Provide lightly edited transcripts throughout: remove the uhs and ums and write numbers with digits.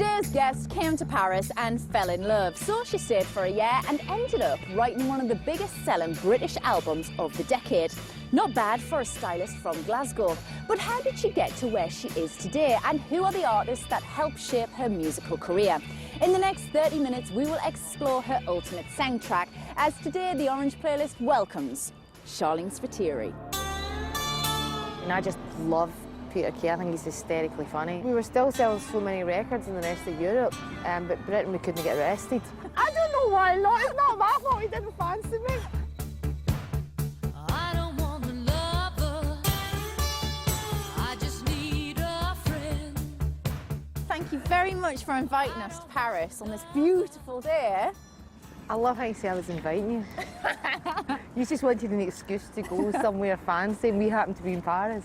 Today's guest came to Paris and fell in love, so she stayed for a year and ended up writing one of the biggest-selling British albums of the decade. Not bad for a stylist from Glasgow, but how did she get to where she is today, and who are the artists that helped shape her musical career? In the next 30 minutes, we will explore her ultimate soundtrack, as today the Orange Playlist welcomes Sharleen Spiteri. And I just love Peter Kay. I think he's hysterically funny. We were still selling so many records in the rest of Europe, but Britain we couldn't get arrested. I don't know why not. It's not my fault he didn't fancy me. I don't want a lover, I just need a friend. Thank you very much for inviting us to Paris on this beautiful day. I love how you say I was inviting you. You just wanted an excuse to go somewhere fancy, and we happened to be in Paris.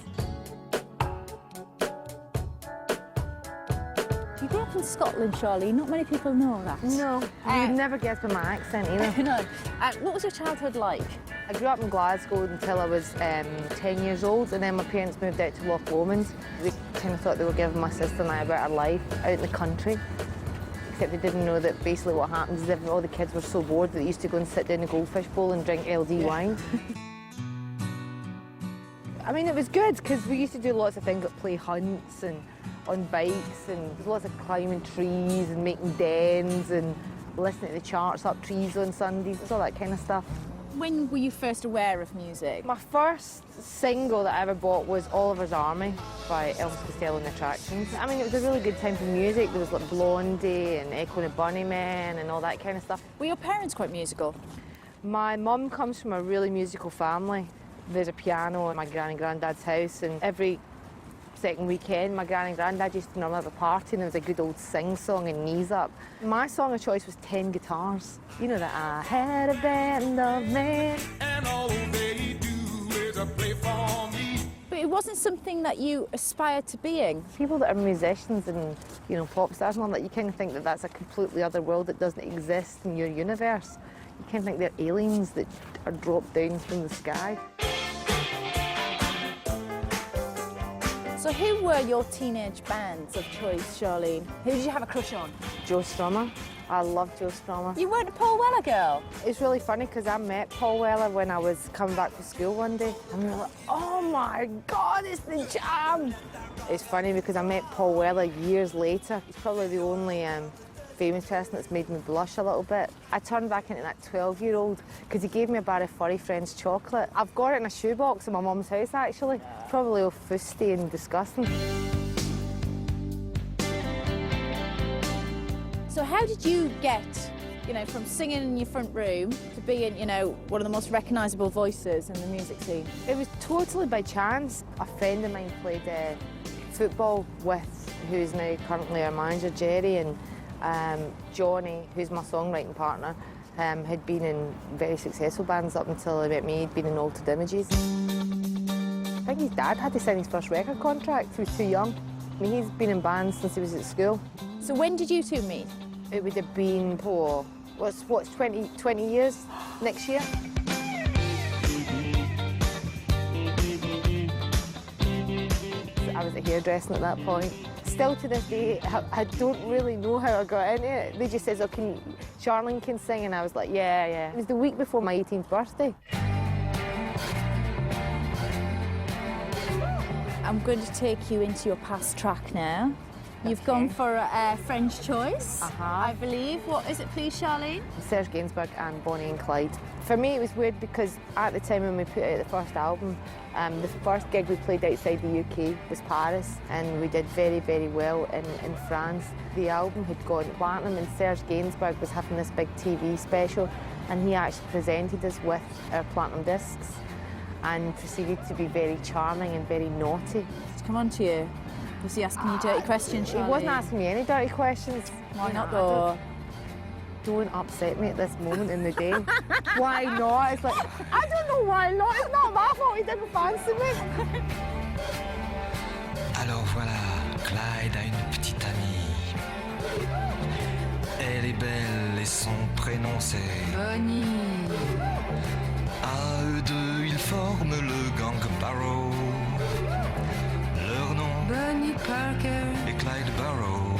You grew up in Scotland, Charlie. Not many people know that. No, you'd never guess by my accent either. No. What was your childhood like? I grew up in Glasgow until I was 10 years old, and then my parents moved out to Loch Lomond. They kind of thought they were giving my sister and I a better life out in the country. Except they didn't know that basically what happens is all the kids were so bored that they used to go and sit down in a goldfish bowl and drink LD wine. I mean, it was good because we used to do lots of things like play hunts and on bikes, and lots of climbing trees and making dens and listening to the charts up trees on Sundays. It's all that kind of stuff. When were you first aware of music? My first single that I ever bought was Oliver's Army by Elvis Costello and the Attractions. I mean, it was a really good time for music. There was like Blondie and Echo and the Bunnymen and all that kind of stuff. Were your parents quite musical? My mum comes from a really musical family. There's a piano at my gran and granddad's house, and every second weekend my gran and granddad used to normally have a party, and there was a good old sing-song and knees up. My song of choice was 10 Guitars. You know that I had a band of men, and all they do is play for me. But it wasn't something that you aspired to being. People that are musicians and, you know, pop stars and all that, you kind of think that that's a completely other world that doesn't exist in your universe. You kind of think they're aliens that are dropped down from the sky. So who were your teenage bands of choice, Charlene? Who did you have a crush on? Joe Strummer. I love Joe Strummer. You weren't a Paul Weller girl? It's really funny because I met Paul Weller when I was coming back from school one day, and we were like, oh my God, it's the jam! It's funny because I met Paul Weller years later. He's probably the only famous person that's made me blush a little bit. I turned back into that 12-year-old because he gave me a bar of Furry Friends chocolate. I've got it in a shoebox in my mum's house, actually. Probably all fusty and disgusting. So how did you get, you know, from singing in your front room to being, you know, one of the most recognisable voices in the music scene? It was totally by chance. A friend of mine played football with, who's now currently our manager, Jerry, and Johnny, who's my songwriting partner, had been in very successful bands up until he met me. He'd been in Altered Images. I think his dad had to sign his first record contract. He was too young. I mean, he's been in bands since he was at school. So when did you two meet? It would have been, what's 20 years next year? I was at hairdressing at that point. Still to this day, I don't really know how I got into it. They just said, oh, Sharleen can sing, and I was like, yeah. It was the week before my 18th birthday. I'm going to take you into your past track now. You've gone for a French choice, I believe. What is it, please, Charlene? Serge Gainsbourg and Bonnie and Clyde. For me, it was weird because at the time when we put out the first album, the first gig we played outside the UK was Paris, and we did very, very well in France. The album had gone platinum, and Serge Gainsbourg was having this big TV special, and he actually presented us with our platinum discs and proceeded to be very charming and very naughty. It's come on to you. Was he asking you dirty questions, Charlie? He wasn't asking me any dirty questions. Why not, though? Don't upset me at this moment in the day. Why not? It's like, I don't know why not. It's not my fault he didn't fancy me. Alors voilà, Clyde a une petite amie. Elle est belle et son prénom c'est Bonnie. À eux deux, ils forment le gang Barrow. Leur nom Bonnie Parker. est Clyde Barrow.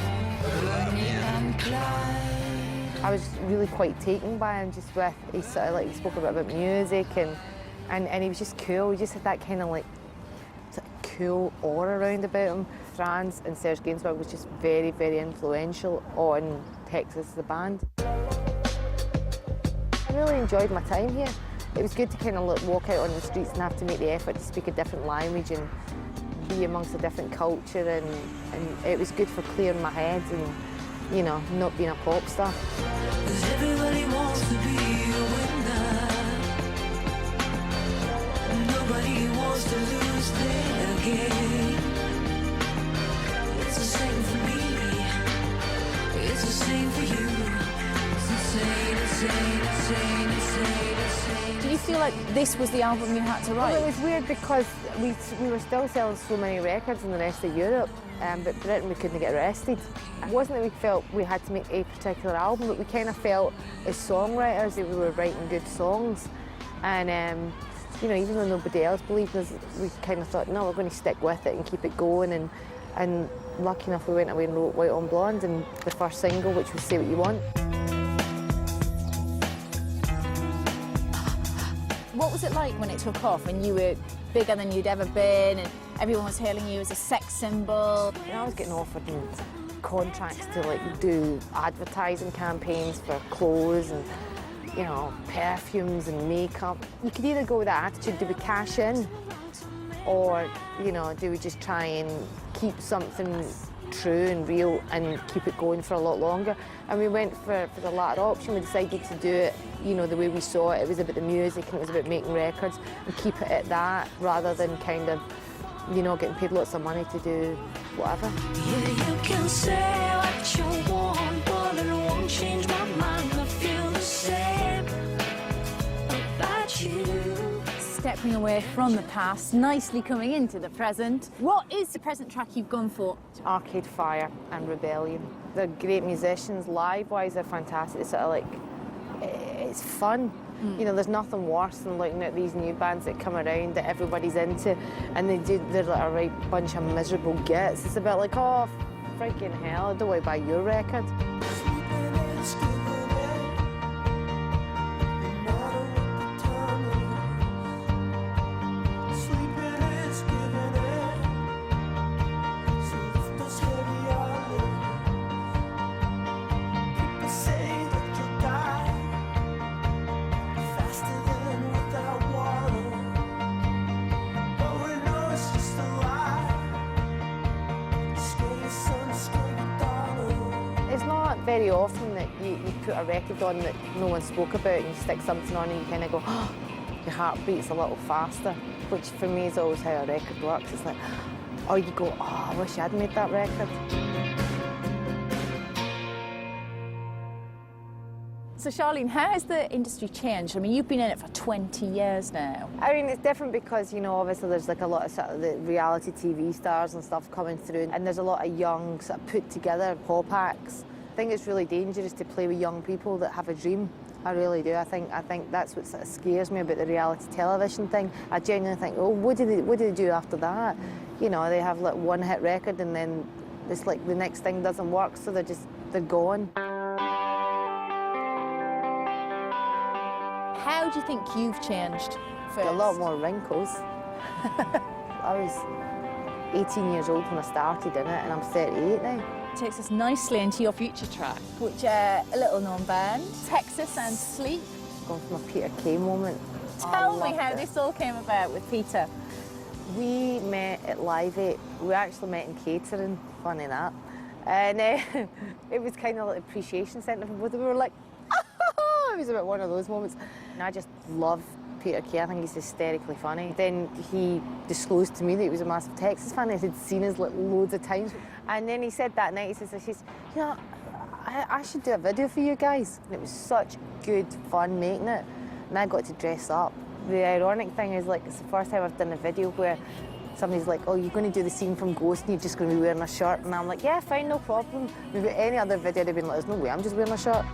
I was really quite taken by him, just with, he sort of like, he spoke a bit about music and he was just cool. He just had that kind of like sort of cool aura around about him. Franz and Serge Gainsbourg was just very, very influential on Texas, the band. I really enjoyed my time here. It was good to kind of walk out on the streets and have to make the effort to speak a different language and be amongst a different culture, and it was good for clearing my head and, you know, not being a pop star. 'Cause everybody wants to be a winner. Nobody wants to lose their game. It's the same for me. It's the same for you. It's insane, insane, insane, insane, insane. Do you feel like this was the album you had to write? Well, it was weird because we were still selling so many records in the rest of Europe, but Britain we couldn't get arrested. It wasn't that we felt we had to make a particular album, but we kind of felt as songwriters that we were writing good songs. And you know, even though nobody else believed us, we kind of thought, no, we're going to stick with it and keep it going. And lucky enough, we went away and wrote White on Blonde, and the first single, which was Say What You Want. What was it like when it took off and you were bigger than you'd ever been and everyone was hailing you as a sex symbol? You know, I was getting offered contracts to like do advertising campaigns for clothes and, you know, perfumes and makeup. You could either go with that attitude, do we cash in, or, you know, do we just try and keep something true and real and keep it going for a lot longer? And we went for the latter option. We decided to do it, you know, the way we saw it. It was about the music and it was about making records and keep it at that, rather than kind of, you know, getting paid lots of money to do whatever. Yeah, you can say what you want, but it won't change my mind. I feel the same about you. Stepping away from the past, nicely coming into the present. What is the present track you've gone for? Arcade Fire and Rebellion. They're great musicians. Live-wise, they're fantastic. It's sort of like, it's fun. You know, there's nothing worse than looking at these new bands that come around that everybody's into, and they're like a right bunch of miserable gits. It's a bit like, oh, freaking hell, I don't want to buy your record. It's not very often that you put a record on that no one spoke about and you stick something on and you kind of go, oh, your heart beats a little faster, which for me is always how a record works. It's like, or you go, oh, I wish I'd made that record. So Sharleen, how has the industry changed? I mean, you've been in it for 20 years now. I mean, it's different because, you know, obviously there's like a lot of sort of the reality TV stars and stuff coming through, and there's a lot of young sort of put together pop acts. I think it's really dangerous to play with young people that have a dream. I really do. I think that's what sort of scares me about the reality television thing. I genuinely think, oh, what do they do after that? You know, they have like one hit record and then it's like the next thing doesn't work, so they're gone. How do you think you've changed? A lot more wrinkles. I was 18 years old when I started in it, and I'm 38 now. Takes us nicely into your future track, which a little known band, Texas and Sleep. Gone from a Peter Kay moment. Tell me how this all came about with Peter. We met at Live 8. We actually met in catering, funny that. And it was kind of like appreciation centre for both. We were like, oh, it was about one of those moments. And I just love Peter Kay. I think he's hysterically funny. Then he disclosed to me that he was a massive Texas fan. I had seen us like loads of times. And then he said that night, he says, you know, I should do a video for you guys. And it was such good fun making it. And I got to dress up. The ironic thing is, like, it's the first time I've done a video where somebody's like, oh, you're going to do the scene from Ghost and you're just going to be wearing a shirt. And I'm like, yeah, fine, no problem. Maybe any other video, they'd been like, there's no way, I'm just wearing a shirt.